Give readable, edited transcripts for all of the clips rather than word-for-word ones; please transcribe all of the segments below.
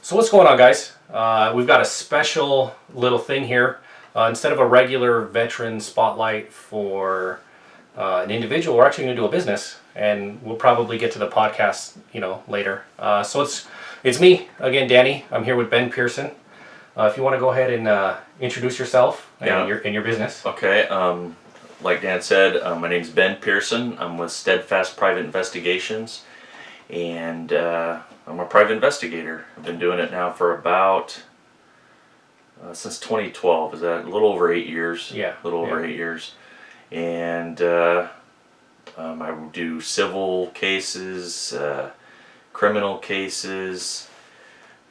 So what's going on, guys? We've got a special little thing here. Instead of a regular veteran spotlight for an individual, we're actually going to do a business, and we'll probably get to the podcast, later. So it's me again, Danny. I'm here with Ben Pearson. If you want to go ahead and introduce yourself and your business. Okay. Like Dan said, my name's Ben Pearson. I'm with Steadfast Private Investigations, and I'm a private investigator. I've been doing it now for about since 2012. Is that a little over 8 years? Yeah. A little over 8 years. And I do civil cases, criminal cases,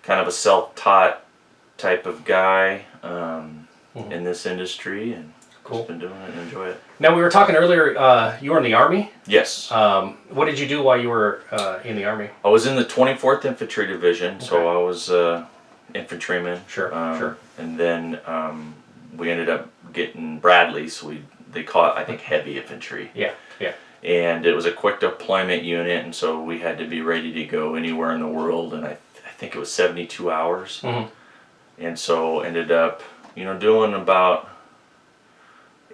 kind of a self-taught type of guy in this industry, and cool. Just been doing it and enjoy it. Now, we were talking earlier, you were in the Army? Yes. What did you do while you were in the Army? I was in the 24th Infantry Division, Okay. so I was infantryman. Sure. And then we ended up getting Bradley, so they call it, I think, heavy infantry. Yeah. And it was a quick deployment unit, and so we had to be ready to go anywhere in the world, and I think it was 72 hours. Mm-hmm. And so ended up, doing about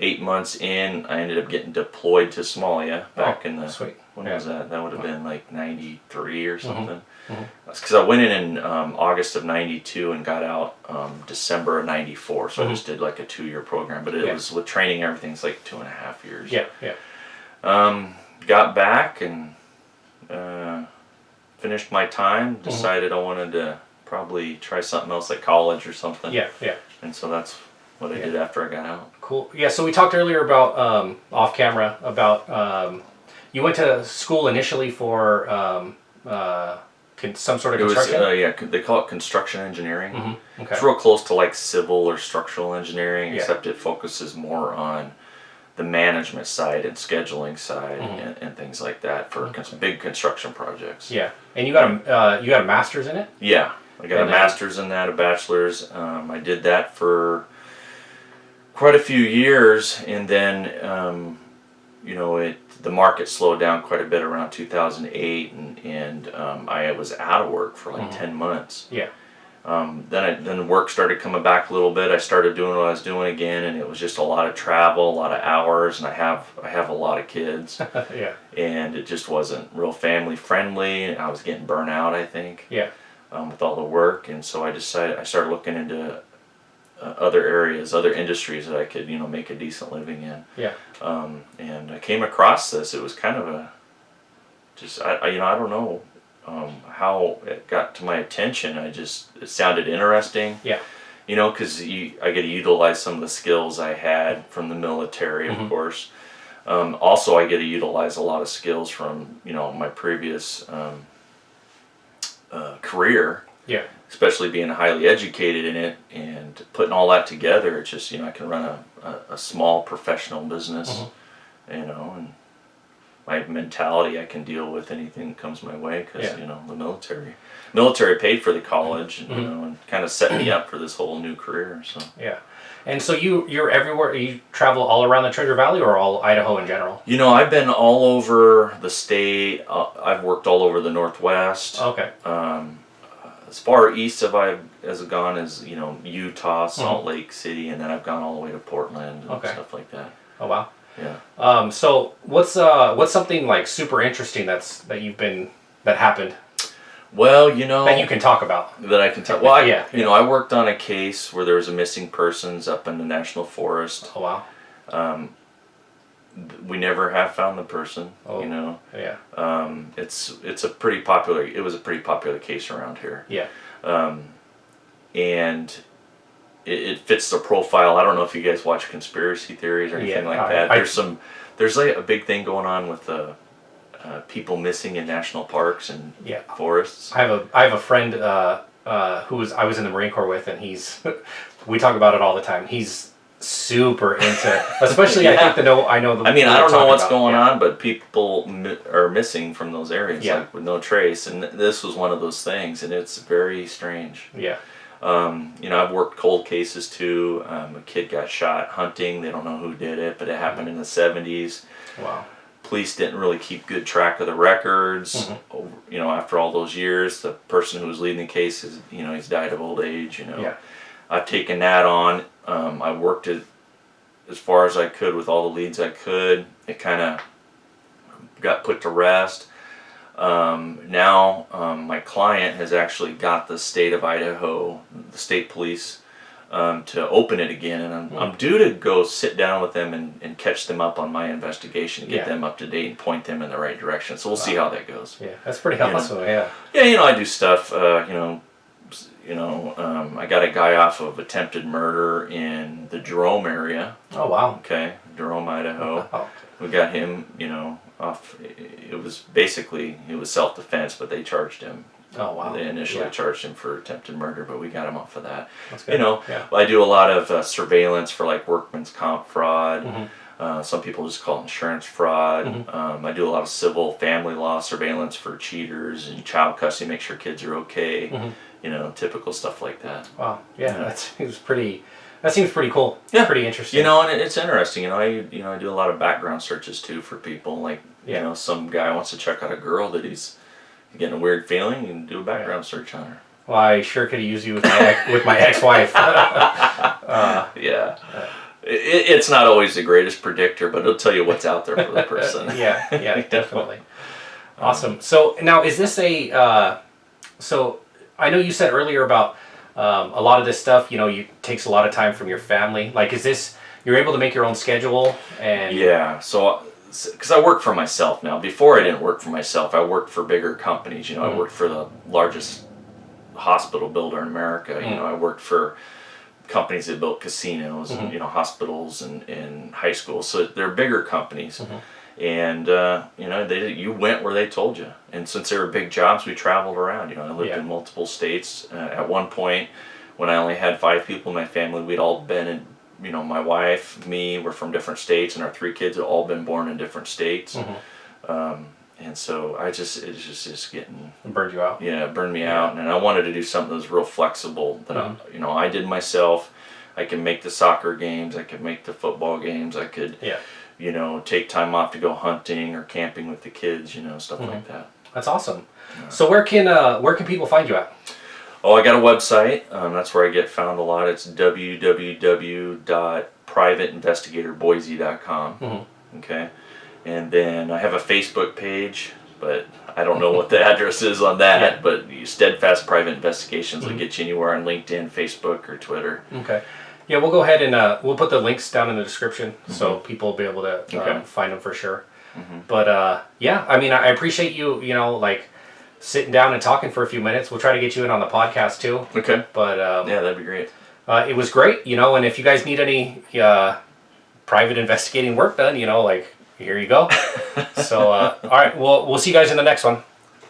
8 months in, I ended up getting deployed to Somalia back in the... Sweet. When was that? That would have been like 93 or something. Mm-hmm. That's because I went in August of 92 and got out December of 94. So I just did like a 2-year program, but it was with training, everything's like 2.5 years. Yeah. Got back and finished my time, decided I wanted to probably try something else like college or something. Yeah. And so that's what I did after I got out. Cool. Yeah, so we talked earlier about, off camera, about you went to school initially for some sort of construction? It was, they call it construction engineering. Mm-hmm. Okay. It's real close to like civil or structural engineering, Yeah. except it focuses more on the management side and scheduling side and things like that for big construction projects. Yeah, and you got a master's in it? Yeah, I got a master's in that, a bachelor's. I did that for quite a few years, and then the market slowed down quite a bit around 2008, and I was out of work for like 10 months. Yeah. Then work started coming back a little bit. I started doing what I was doing again, and it was just a lot of travel, a lot of hours, and I have a lot of kids. Yeah. And it just wasn't real family friendly. I was getting burnt out, I think. Yeah. With all the work, and so I started looking into other areas, other industries that I could make a decent living in. Yeah. And I came across this. It was kind of I don't know how it got to my attention. It sounded interesting. Yeah. Because I get to utilize some of the skills I had from the military, of course. Also, I get to utilize a lot of skills from my previous career. Yeah. Especially being highly educated in it and putting all that together. It's just I can run a small professional business, and my mentality, I can deal with anything that comes my way because the military paid for the college, and and kind of set me up for this whole new career. So yeah. And so you're everywhere. You travel all around the Treasure Valley, or all Idaho in general? I've been all over the state. I've worked all over the Northwest. Okay. As far east as I've gone as Utah, Salt Lake City, and then I've gone all the way to Portland and stuff like that. Oh wow. Yeah. So what's something like super interesting that happened? Well, that you can talk about. That I can tell. Well, I I worked on a case where there was a missing persons up in the national forest. Oh wow. We never have found the person. Oh. Yeah. It was a pretty popular case around here. Yeah. And it fits the profile. I don't know if you guys watch conspiracy theories or anything like that. There's like a big thing going on with people missing in national parks and forests. I have a friend I was in the Marine Corps with, and we talk about it all the time. He's super into, especially I think I don't know what's going on, but people are missing from those areas, like with no trace, and this was one of those things, and it's very strange. Yeah. I've worked cold cases too. A kid got shot hunting. They don't know who did it, but it happened in the 70s. Wow. police didn't really keep good track of the records. You know, after all those years, the person who was leading the case is, you know, he's died of old age. You know, Yeah. I've taken that on. I worked it as far as I could with all the leads I could. It kind of got put to rest. Now my client has actually got the state of Idaho, the state police, to open it again, and I'm due to go sit down with them and catch them up on my investigation, get them up to date and point them in the right direction. So we'll see how that goes. Yeah, that's pretty awesome. Yeah. Yeah, you know, I do stuff. I got a guy off of attempted murder in the Jerome area. Oh wow. Okay, Jerome, Idaho. Oh. We got him, you know, off. It was self-defense, but they charged him. Oh wow. They initially charged him for attempted murder, but we got him off of that. That's good. You know, I do a lot of surveillance for like workman's comp fraud. Some people just call it insurance fraud. I do a lot of civil family law surveillance for cheaters and child custody, make sure kids are okay. You know, typical stuff like that. Wow. Yeah, that seems pretty cool. Yeah, pretty interesting. You know, and it's interesting. You know, I do a lot of background searches too for people. Like, you know, some guy wants to check out a girl that he's getting a weird feeling, and do a background search on her. Well, I sure could use you with my ex-wife. It's not always the greatest predictor, but it'll tell you what's out there for the person. yeah, definitely. Awesome. So now, is this so I know you said earlier about a lot of this stuff, you know, takes a lot of time from your family. Like, is this, you're able to make your own schedule? And yeah, so, because I work for myself now. Before I didn't work for myself, I worked for bigger companies. You know, I worked for the largest hospital builder in America. You know, I worked for companies that built casinos and, you know, hospitals and high schools. So they're bigger companies. And, you know, you went where they told you. And since they were big jobs, we traveled around. You know, I lived in multiple states. At one point, when I only had 5 people in my family, we'd all been in, you know, my wife, me, we're from different states, and our 3 kids had all been born in different states. And so it's just getting... It burned you out? Yeah, it burned me out. And I wanted to do something that was real flexible. That you know, I did myself. I can make the soccer games. I could make the football games. I could... you know, take time off to go hunting or camping with the kids, you know, stuff like that. That's awesome. So where can people find you at? Oh, I got a website. That's where I get found a lot. It's www.privateinvestigatorboise.com. Okay. And then I have a Facebook page, but I don't know what the address is on that, but Steadfast Private Investigations will get you anywhere on LinkedIn, Facebook, or Twitter. Okay. Yeah, we'll go ahead and we'll put the links down in the description so people will be able to find them for sure. But yeah, I mean, I appreciate you, you know, like sitting down and talking for a few minutes. We'll try to get you in on the podcast too. Okay. But yeah, that'd be great. It was great, you know, and if you guys need any private investigating work done, you know, like here you go. So all right, we'll see you guys in the next one.